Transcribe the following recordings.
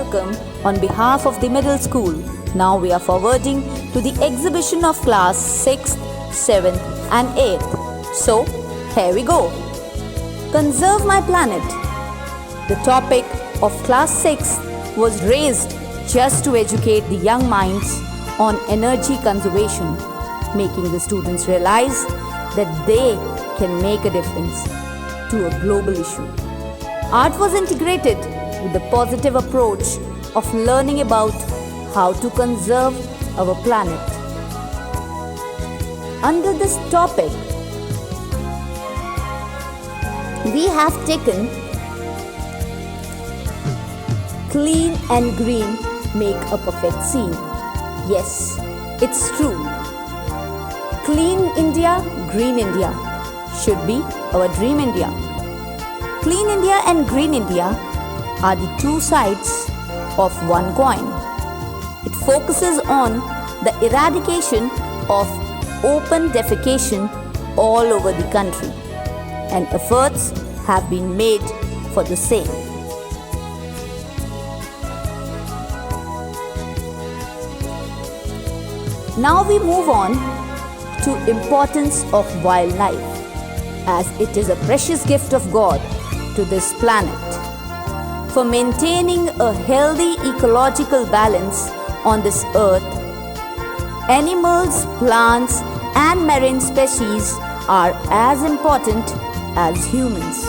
welcome on behalf of the middle school. Now we are forwarding to the exhibition of class 6th, 7th and 8th. So, here we go. Conserve my planet. The topic of class 6 was raised just to educate the young minds on energy conservation, making the students realize that they can make a difference to a global issue. Art was integrated with the positive approach of learning about how to conserve our planet. Under this topic, we have taken clean and green make a perfect scene. Yes, it's true. Clean India, Green India should be our dream India. Clean India and Green India are the two sides of one coin. It focuses on the eradication of open defecation all over the country, and efforts have been made for the same. Now we move on to importance of wildlife, as it is a precious gift of God to this planet. For maintaining a healthy ecological balance on this earth, animals, plants and marine species are as important as humans.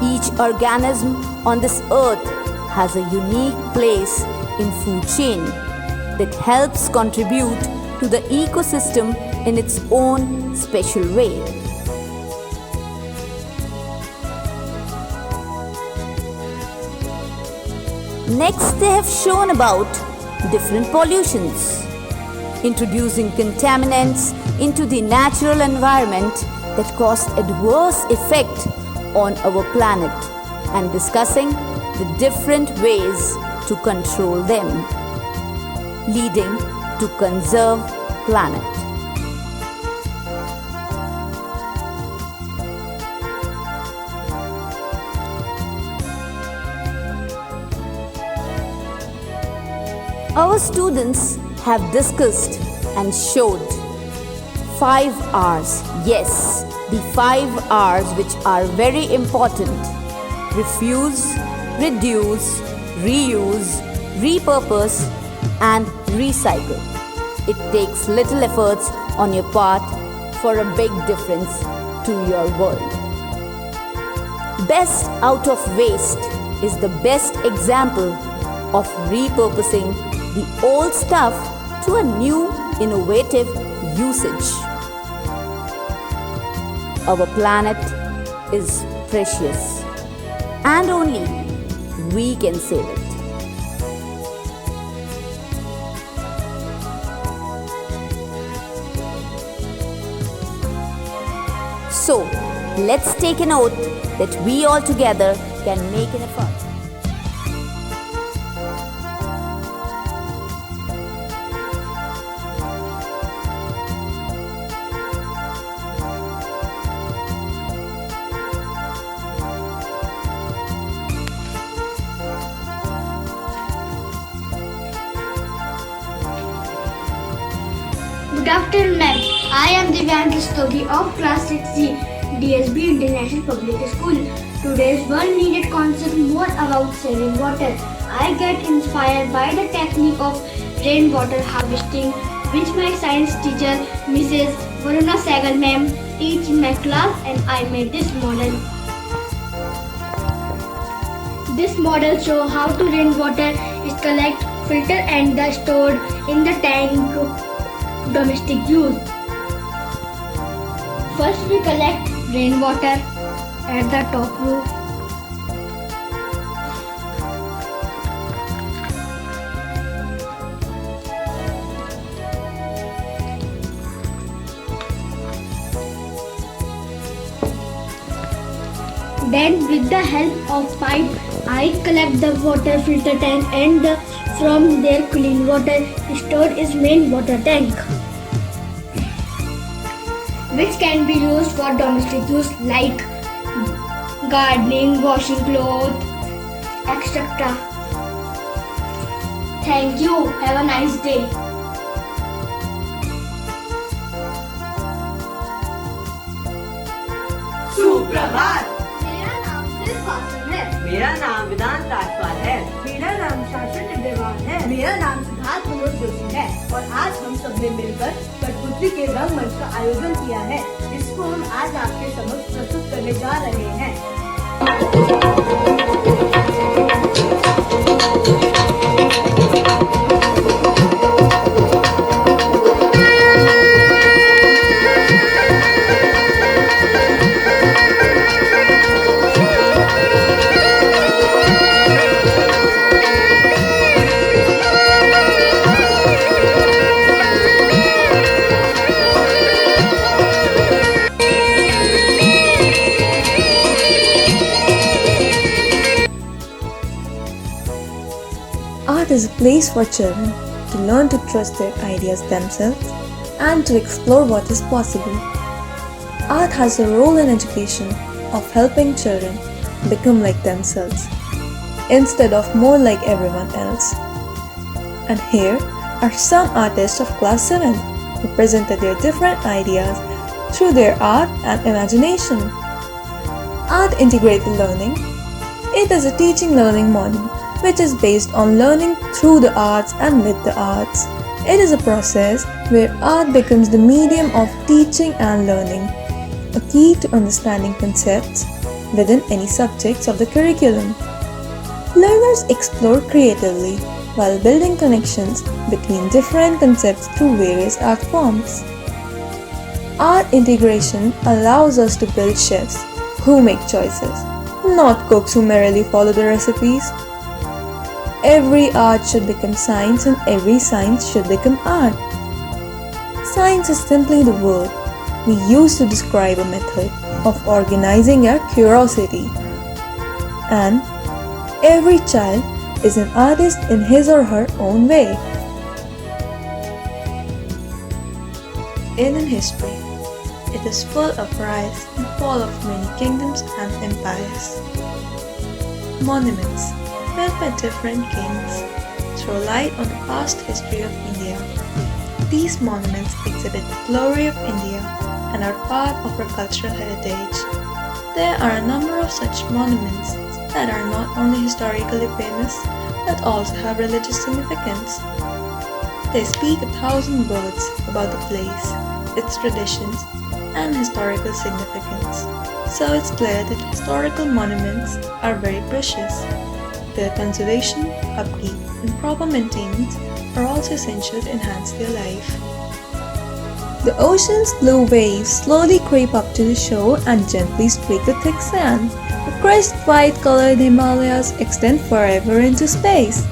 Each organism on this earth has a unique place in food chain that helps contribute to the ecosystem in its own special way. Next, they have shown about different pollutions, introducing contaminants into the natural environment that cause adverse effect on our planet, and discussing the different ways to control them, leading to conserve planet. Our students have discussed and showed 5 R's. Yes, the 5 R's which are very important: refuse, reduce, reuse, repurpose and recycle. It takes little efforts on your part for a big difference to your world. Best out of waste is the best example of repurposing the old stuff to a new innovative usage. Our planet is precious and only we can save it. So, let's take an oath that we all together can make an effort. Good afternoon, ma'am. I am Divyan Rastogi of Class 6C, DSB International Public School. Today's world needed concept more about saving water. I get inspired by the technique of rainwater harvesting, which my science teacher, Mrs. Varuna Sehgal ma'am, teach in my class, and I made this model. This model shows how to rainwater is collected, filtered and stored in the tank domestic use. First we collect rainwater at the top roof. Then with the help of pipe, I collect the water filter tank, and from there clean water stored is main water tank, which can be used for domestic use like gardening, washing clothes, etc. Thank you. Have a nice day. सुप्रभात। मेरा नाम सिर्फ वासन है। मेरा नाम वेदांत राजपाल है। मेरा नाम शासन निर्देवान है। मेरा नाम सिद्धार्थ मनोज जोशी है। और आज हम सब ने मिलकर कठपुतली के रंगमंच का आयोजन किया है, जिसको हम आज आपके समक्ष प्रस्तुत करने जा रहे हैं। Art is a place for children to learn to trust their ideas themselves and to explore what is possible. Art has a role in education of helping children become like themselves instead of more like everyone else. And here are some artists of class 7 who presented their different ideas through their art and imagination. Art integrated learning. It is a teaching learning model which is based on learning through the arts and with the arts. It is a process where art becomes the medium of teaching and learning, a key to understanding concepts within any subjects of the curriculum. Learners explore creatively while building connections between different concepts through various art forms. Art integration allows us to build chefs who make choices, not cooks who merely follow the recipes. Every art should become science and every science should become art. Science is simply the word we use to describe a method of organizing our curiosity. And every child is an artist in his or her own way. In history, it is full of rise and fall of many kingdoms and empires. Monuments built by different kings throw light on the past history of India. These monuments exhibit the glory of India and are part of our cultural heritage. There are a number of such monuments that are not only historically famous but also have religious significance. They speak 1,000 words about the place, its traditions, and historical significance. So it's clear that historical monuments are very precious. Their conservation, upkeep, and proper maintenance are also essential to enhance their life. The ocean's blue waves slowly creep up to the shore and gently streak the thick sand. The crisp white-colored Himalayas extend forever into space.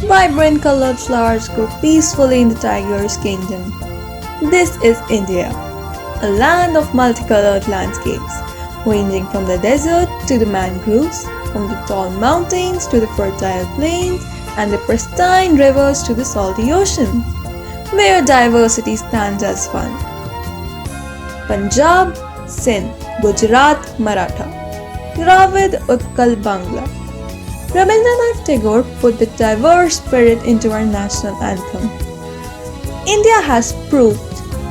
Vibrant colored flowers grow peacefully in the tiger's kingdom. This is India, a land of multicolored landscapes, ranging from the desert to the mangroves, from the tall mountains to the fertile plains, and the pristine rivers to the salty ocean, where diversity stands as one. Punjab, Sindh, Gujarat, Maratha, Dravid, Utkal, Bangla. Rabindranath Tagore put the diverse spirit into our national anthem. India has proved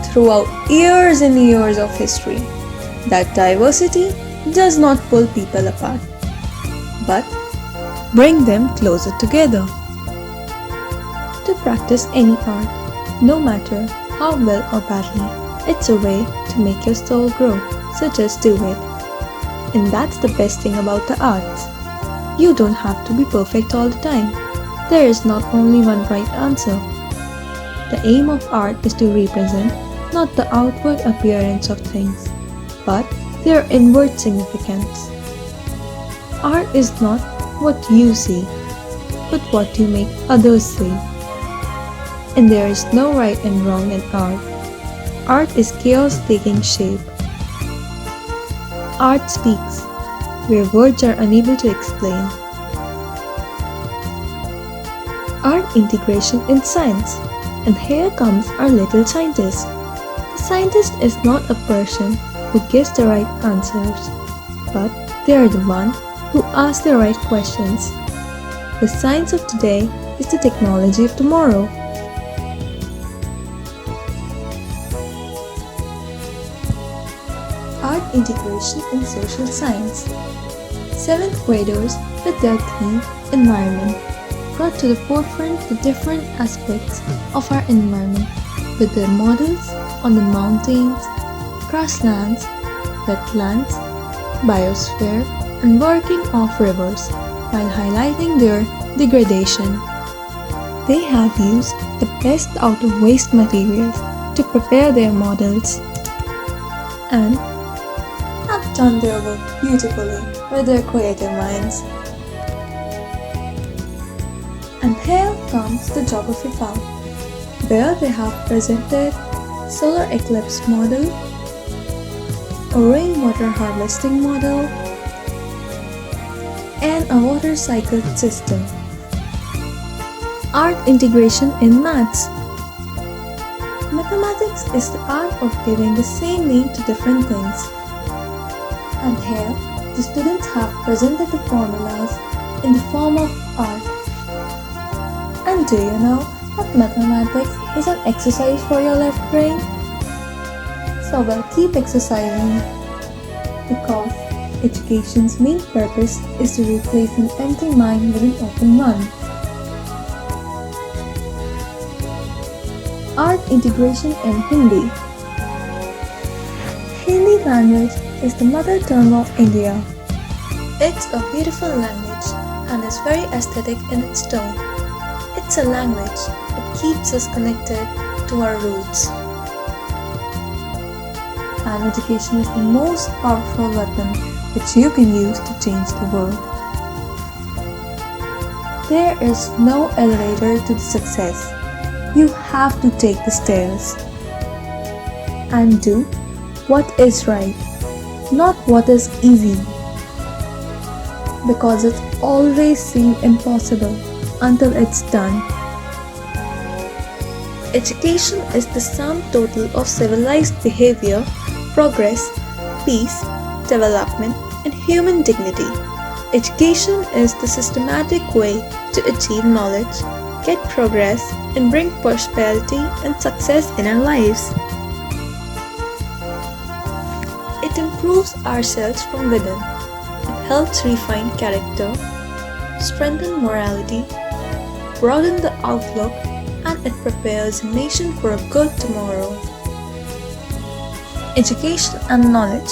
throughout years and years of history that diversity does not pull people apart, but bring them closer together. To practice any art, no matter how well or badly, it's a way to make your soul grow, so just do it. And that's the best thing about the arts. You don't have to be perfect all the time. There is not only one right answer. The aim of art is to represent not the outward appearance of things, but their inward significance. Art is not what you see, but what you make others see. And there is no right and wrong in art. Art is chaos taking shape. Art speaks where words are unable to explain. Art integration in science. And here comes our little scientist. The scientist is not a person who gives the right answers, but they are the one who asks the right questions. The science of today is the technology of tomorrow. Art integration in social science. 7th graders, with their theme Environment, brought to the forefront the different aspects of our environment with their models on the mountains, grasslands, wetlands, biosphere, and working off rivers while highlighting their degradation. They have used the best out of waste materials to prepare their models and have done their work beautifully with their creative minds. And here comes the geography part, where they have presented solar eclipse model, a rainwater harvesting model, and a water cycle system. Art integration in maths. Mathematics is the art of giving the same name to different things. And here, the students have presented the formulas in the form of art. And do you know that mathematics is an exercise for your left brain? So we'll keep exercising, because education's main purpose is to replace an empty mind with an open one. Art integration in Hindi. Hindi language is the mother tongue of India. It's a beautiful language and is very aesthetic in its tone. It's a language that keeps us connected to our roots. And education is the most powerful weapon which you can use to change the world. There is no elevator to success. You have to take the stairs and do what is right, not what is easy, because it always seems impossible until it's done. Education is the sum total of civilized behavior, progress, peace, development, and human dignity. Education is the systematic way to achieve knowledge, get progress, and bring prosperity and success in our lives. It improves ourselves from within. It helps refine character, strengthen morality, broaden the outlook, and it prepares a nation for a good tomorrow. Education and knowledge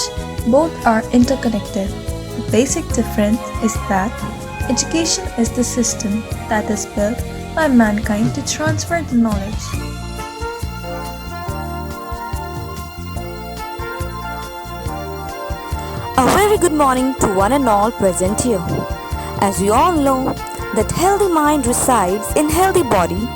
both are interconnected. The basic difference is that education is the system that is built by mankind to transfer the knowledge. A very good morning to one and all present here. As we all know that healthy mind resides in healthy body,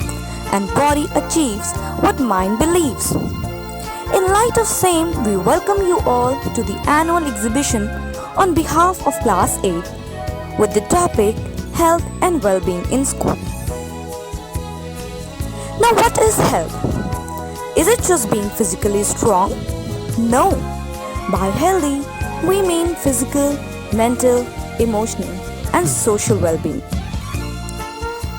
and body achieves what mind believes. In light of same, we welcome you all to the annual exhibition on behalf of Class 8 with the topic Health and Well-being in School. Now, what is health? Is it just being physically strong? No. By healthy, we mean physical, mental, emotional, and social well-being.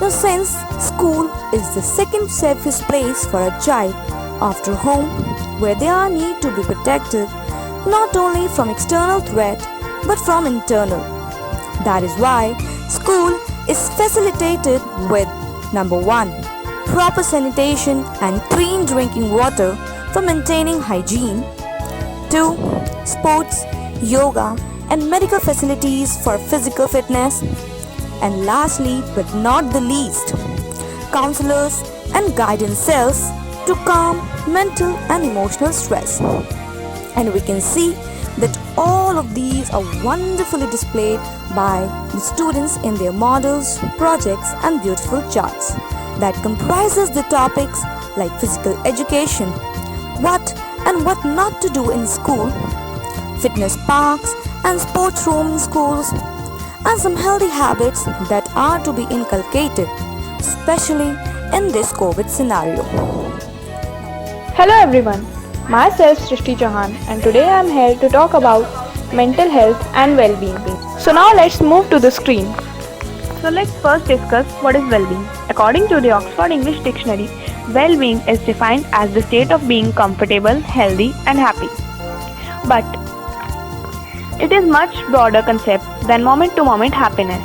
Now, since school is the second safest place for a child after home, where they are need to be protected not only from external threat but from internal. That is why school is facilitated with number 1, proper sanitation and clean drinking water for maintaining hygiene. 2, sports, yoga and medical facilities for physical fitness. And lastly but not the least, counselors and guidance cells to calm mental and emotional stress. And we can see that all of these are wonderfully displayed by the students in their models, projects and beautiful charts that comprises the topics like physical education, what and what not to do in school, fitness parks and sports room in schools, and some healthy habits that are to be inculcated, especially in this COVID scenario. Hello everyone, myself Srishti Chauhan and today I am here to talk about mental health and well-being. So now let's move to the screen. So let's first discuss what is well-being. According to the Oxford English Dictionary, well-being is defined as the state of being comfortable, healthy and happy. But it is much broader concept than moment-to-moment happiness.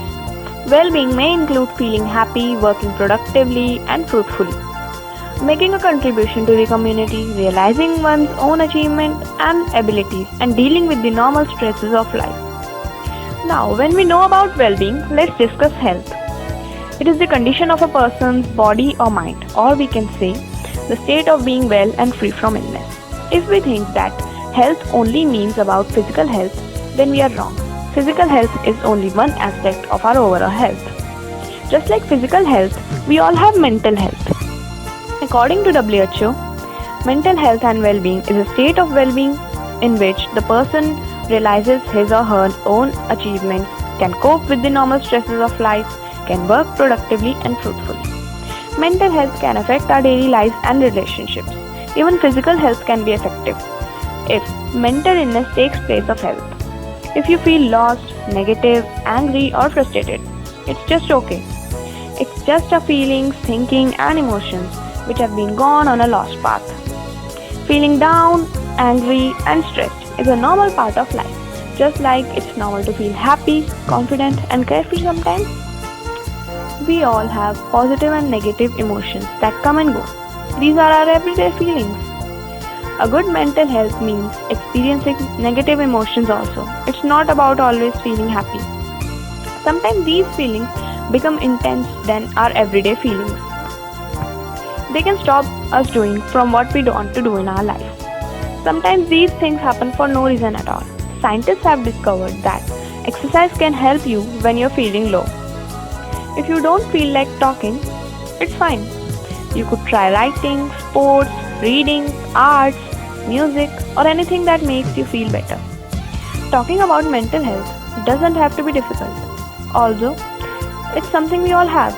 Well-being may include feeling happy, working productively and fruitfully, making a contribution to the community, realizing one's own achievement and abilities, and dealing with the normal stresses of life. Now, when we know about well-being, let's discuss health. It is the condition of a person's body or mind, or we can say the state of being well and free from illness. If we think that health only means about physical health, then we are wrong. Physical health is only one aspect of our overall health. Just like physical health, we all have mental health. According to WHO, mental health and well-being is a state of well-being in which the person realizes his or her own achievements, can cope with the normal stresses of life, can work productively and fruitfully. Mental health can affect our daily lives and relationships. Even physical health can be effective if mental illness takes place of health. If you feel lost, negative, angry or frustrated, it's just okay. It's just our feelings, thinking and emotions which have been gone on a lost path. Feeling down, angry and stressed is a normal part of life, just like it's normal to feel happy, confident and carefree sometimes. We all have positive and negative emotions that come and go. These are our everyday feelings. A good mental health means experiencing negative emotions also. It's not about always feeling happy. Sometimes these feelings become intense than our everyday feelings. They can stop us doing from what we want to do in our life. Sometimes these things happen for no reason at all. Scientists have discovered that exercise can help you when you're feeling low. If you don't feel like talking, it's fine. You could try writing, sports, reading, arts, music, or anything that makes you feel better. Talking about mental health doesn't have to be difficult. Although, it's something we all have.